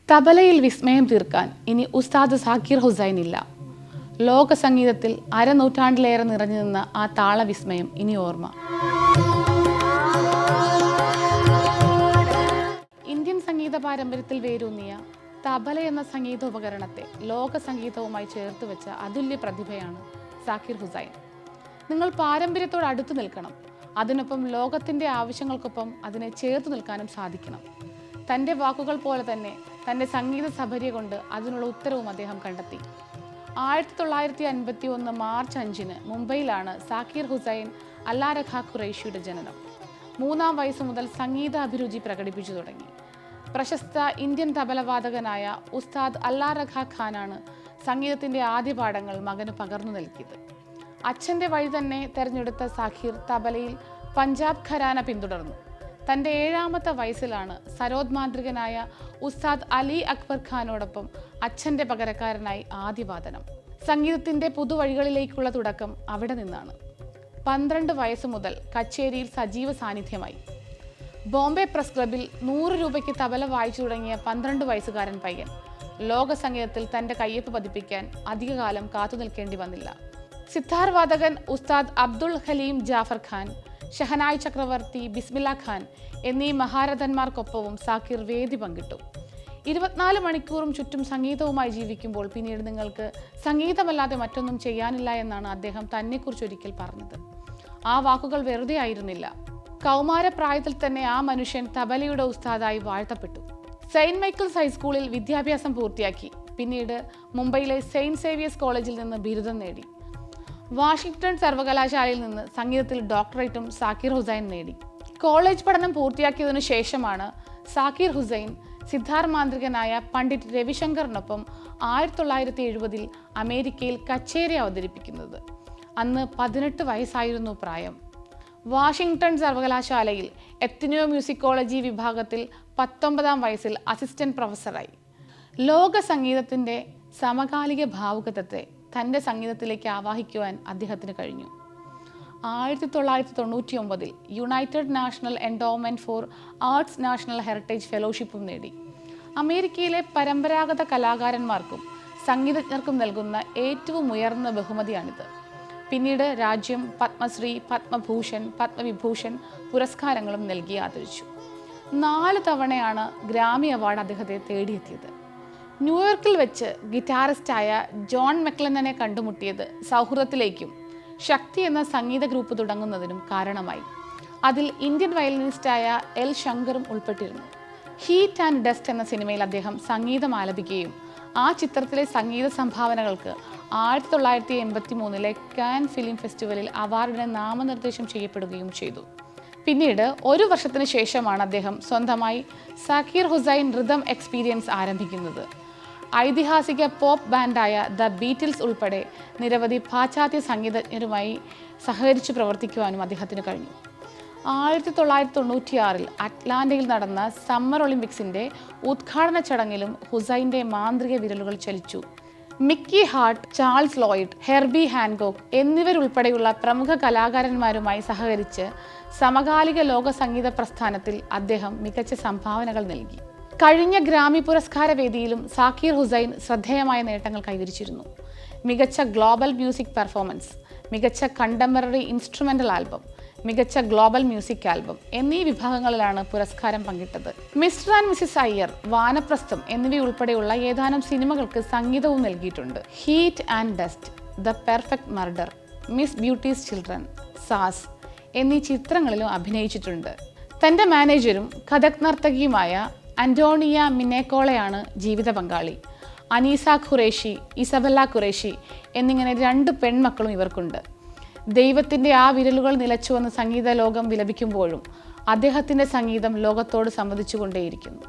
തബലയിൽ വിസ്മയം തീർക്കാൻ ഇനി ഉസ്താദ് സാക്കിർ ഹുസൈൻ ഇല്ല. ലോക സംഗീതത്തിൽ അരനൂറ്റാണ്ടിലേറെ നിറഞ്ഞു നിന്ന ആ താളവിസ്മയം ഇനി ഓർമ്മ. ഇന്ത്യൻ സംഗീത പാരമ്പര്യത്തിൽ വേരൂന്നിയ തബല എന്ന സംഗീതോപകരണത്തെ ലോക സംഗീതവുമായി ചേർത്ത് വെച്ച അതുല്യ പ്രതിഭയാണ് സാക്കിർ ഹുസൈൻ. നിങ്ങൾ പാരമ്പര്യത്തോട് അടുത്തു നിൽക്കണം, അതിനൊപ്പം ലോകത്തിൻ്റെ ആവശ്യങ്ങൾക്കൊപ്പം അതിനെ ചേർത്ത് നിൽക്കാനും സാധിക്കണം. തൻ്റെ വാക്കുകൾ പോലെ തന്നെ തൻ്റെ സംഗീത സഭര്യ കൊണ്ട് അതിനുള്ള ഉത്തരവും അദ്ദേഹം കണ്ടെത്തി. 1951 മാർച്ച് 5 മുംബൈയിലാണ് സാക്കിർ ഹുസൈൻ അല്ലാ രഖ ഖുറൈഷിയുടെ ജനനം. 3-ാം വയസ്സ് മുതൽ സംഗീത അഭിരുചി പ്രകടിപ്പിച്ചു തുടങ്ങി. പ്രശസ്ത ഇന്ത്യൻ തബലവാദകനായ ഉസ്താദ് അല്ലാ രഖ ഖാനാണ് സംഗീതത്തിൻ്റെ ആദ്യ പാഠങ്ങൾ മകന് പകർന്നു നൽകിയത്. അച്ഛൻ്റെ വഴി തന്നെ തെരഞ്ഞെടുത്ത സാക്കിർ തബലയിൽ പഞ്ചാബ് ഘരാന പിന്തുടർന്നു. തൻ്റെ 7-ാമത്തെ വയസ്സിലാണ് സരോദ് മാന്ത്രികനായ ഉസ്താദ് അലി അക്ബർ ഖാനോടൊപ്പം അച്ഛൻ്റെ പകരക്കാരനായി ആദ്യവാദനം. സംഗീതത്തിൻ്റെ പുതുവഴികളിലേക്കുള്ള തുടക്കം അവിടെ നിന്നാണ്. 12 വയസ്സ് മുതൽ കച്ചേരിയിൽ സജീവ സാന്നിധ്യമായി. ബോംബെ പ്രസ് ക്ലബിൽ 100 രൂപയ്ക്ക് തബല വായിച്ചു തുടങ്ങിയ 12 വയസ്സുകാരൻ പയ്യൻ ലോക സംഗീതത്തിൽ തൻ്റെ കയ്യൊപ്പ് പതിപ്പിക്കാൻ അധികകാലം കാത്തു നിൽക്കേണ്ടി വന്നില്ല. സിത്താർ വാദകൻ ഉസ്താദ് അബ്ദുൾ ഹലീം ജാഫർ ഖാൻ, ഷഹനായ് ചക്രവർത്തി, ബിസ്മില്ല ഖാൻ എന്നീ മഹാരഥന്മാർക്കൊപ്പവും സാക്കിർ വേദി പങ്കിട്ടു. 24 മണിക്കൂറും ചുറ്റും സംഗീതവുമായി ജീവിക്കുമ്പോൾ പിന്നീട് നിങ്ങൾക്ക് സംഗീതമല്ലാതെ മറ്റൊന്നും ചെയ്യാനില്ല എന്നാണ് അദ്ദേഹം തന്നെക്കുറിച്ച് ഒരിക്കൽ പറഞ്ഞത്. ആ വാക്കുകൾ വെറുതെ ആയിരുന്നില്ല. കൗമാരപ്രായത്തിൽ തന്നെ ആ മനുഷ്യൻ തബലയുടെ ഉസ്താദായി വാഴ്ത്തപ്പെട്ടു. സെയിൻറ്റ് മൈക്കിൾസ് ഹൈസ്കൂളിൽ വിദ്യാഭ്യാസം പൂർത്തിയാക്കി. പിന്നീട് മുംബൈയിലെ സെയിൻറ്റ് സേവിയേഴ്സ് കോളേജിൽ നിന്ന് ബിരുദം നേടി. വാഷിംഗ്ടൺ സർവകലാശാലയിൽ നിന്ന് സംഗീതത്തിൽ ഡോക്ടറേറ്റും സാക്കിർ ഹുസൈൻ നേടി. കോളേജ് പഠനം പൂർത്തിയാക്കിയതിനു ശേഷമാണ് സാക്കിർ ഹുസൈൻ സിത്താർ മാന്ത്രികനായ പണ്ഡിറ്റ് രവിശങ്കറിനൊപ്പം 1970 അമേരിക്കയിൽ കച്ചേരി അവതരിപ്പിക്കുന്നത്. അന്ന് 18 വയസ്സായിരുന്നു പ്രായം. വാഷിംഗ്ടൺ സർവകലാശാലയിൽ എത്നോ മ്യൂസിക്കോളജി വിഭാഗത്തിൽ 19-ാം വയസ്സിൽ അസിസ്റ്റന്റ് പ്രൊഫസറായി. ലോക സംഗീതത്തിൻ്റെ സമകാലിക ഭാവുകത്വത്തെ തൻ്റെ സംഗീതത്തിലേക്ക് ആവാഹിക്കുവാൻ അദ്ദേഹത്തിന് കഴിഞ്ഞു. 1999 United National Endowment for Arts National Heritage ഫെലോഷിപ്പും നേടി. അമേരിക്കയിലെ പരമ്പരാഗത കലാകാരന്മാർക്കും സംഗീതജ്ഞർക്കും നൽകുന്ന ഏറ്റവും ഉയർന്ന ബഹുമതിയാണിത്. പിന്നീട് രാജ്യം പത്മശ്രീ, പത്മഭൂഷൺ, പത്മവിഭൂഷൺ പുരസ്കാരങ്ങളും നൽകി ആദരിച്ചു. 4 തവണയാണ് ഗ്രാമി അവാർഡ് അദ്ദേഹത്തെ തേടിയെത്തിയത്. ന്യൂയോർക്കിൽ വെച്ച് ഗിറ്റാറിസ്റ്റായ ജോൺ മെക്ലനനെ കണ്ടുമുട്ടിയത് സൗഹൃദത്തിലേക്കും ശക്തി എന്ന സംഗീത ഗ്രൂപ്പ് തുടങ്ങുന്നതിനും കാരണമായി. അതിൽ ഇന്ത്യൻ വയലിനിസ്റ്റായ എൽ ശങ്കറും ഉൾപ്പെട്ടിരുന്നു. ഹീറ്റ് ആൻഡ് ഡസ്റ്റ് എന്ന സിനിമയിൽ അദ്ദേഹം സംഗീതം ആലപിക്കുകയും ആ ചിത്രത്തിലെ സംഗീത സംഭാവനകൾക്ക് 1983 കാൻ ഫിലിം ഫെസ്റ്റിവലിൽ അവാർഡിന് നാമനിർദ്ദേശം ചെയ്യപ്പെടുകയും ചെയ്തു. പിന്നീട് 1 വർഷത്തിന് ശേഷമാണ് അദ്ദേഹം സ്വന്തമായി സാക്കിർ ഹുസൈൻ റിതം എക്സ്പീരിയൻസ് ആരംഭിക്കുന്നത്. ഐതിഹാസിക പോപ്പ് ബാൻഡായ ദ ബീറ്റിൽസ് ഉൾപ്പെടെ നിരവധി പാശ്ചാത്യ സംഗീതജ്ഞരുമായി സഹകരിച്ച് പ്രവർത്തിക്കുവാനും അദ്ദേഹത്തിന് കഴിഞ്ഞു. 1996 അറ്റ്ലാന്റയിൽ നടന്ന സമ്മർ ഒളിമ്പിക്സിൻ്റെ ഉദ്ഘാടന ചടങ്ങിലും ഹുസൈൻ്റെ മാന്ത്രിക വിരലുകൾ ചലിച്ചു. Mickey Hart, Charles Lloyd, Herbie Hancock എന്നിവരുൾപ്പെടെയുള്ള പ്രമുഖ കലാകാരന്മാരുമായി സഹകരിച്ച് സമകാലിക ലോക സംഗീത പ്രസ്ഥാനത്തിൽ അദ്ദേഹം മികച്ച സംഭാവനകൾ നൽകി. കഴിഞ്ഞ ഗ്രാമി പുരസ്കാര വേദിയിലും സാക്കിർ ഹുസൈൻ ശ്രദ്ധേയമായ നേട്ടങ്ങൾ കൈവരിച്ചിരുന്നു. മികച്ച ഗ്ലോബൽ മ്യൂസിക് പെർഫോമൻസ്, മികച്ച കണ്ടംപററി ഇൻസ്ട്രുമെൻ്റൽ ആൽബം, മികച്ച ഗ്ലോബൽ മ്യൂസിക് ആൽബം എന്നീ വിഭാഗങ്ങളിലാണ് പുരസ്കാരം പങ്കിട്ടത്. Mr and Mrs Iyer, Vanaprastham എന്നിവയുൾപ്പെടെയുള്ള ഏതാനും സിനിമകൾക്ക് സംഗീതവും നൽകിയിട്ടുണ്ട്. Heat and dust, the perfect murder, Miss Beatty's children, Saaz എന്നീ ചിത്രങ്ങളിലും അഭിനയിച്ചിട്ടുണ്ട്. തൻ്റെ മാനേജരും കഥക് നർത്തകിയുമായ അന്റോണിയ മിനേക്കോളയാണ് ജീവിത പങ്കാളി. അനീസ ഖുറേഷി, ഇസബെല്ല ഖുറേഷി എന്നിങ്ങനെ 2 പെൺമക്കളും ഇവർക്കുണ്ട്. ദൈവത്തിൻ്റെ ആ വിരലുകൾ നിലച്ചുവെന്ന് സംഗീത ലോകം വിലപിക്കുമ്പോഴും അദ്ദേഹത്തിൻ്റെ സംഗീതം ലോകത്തോട് സംവദിച്ചുകൊണ്ടേയിരിക്കുന്നു.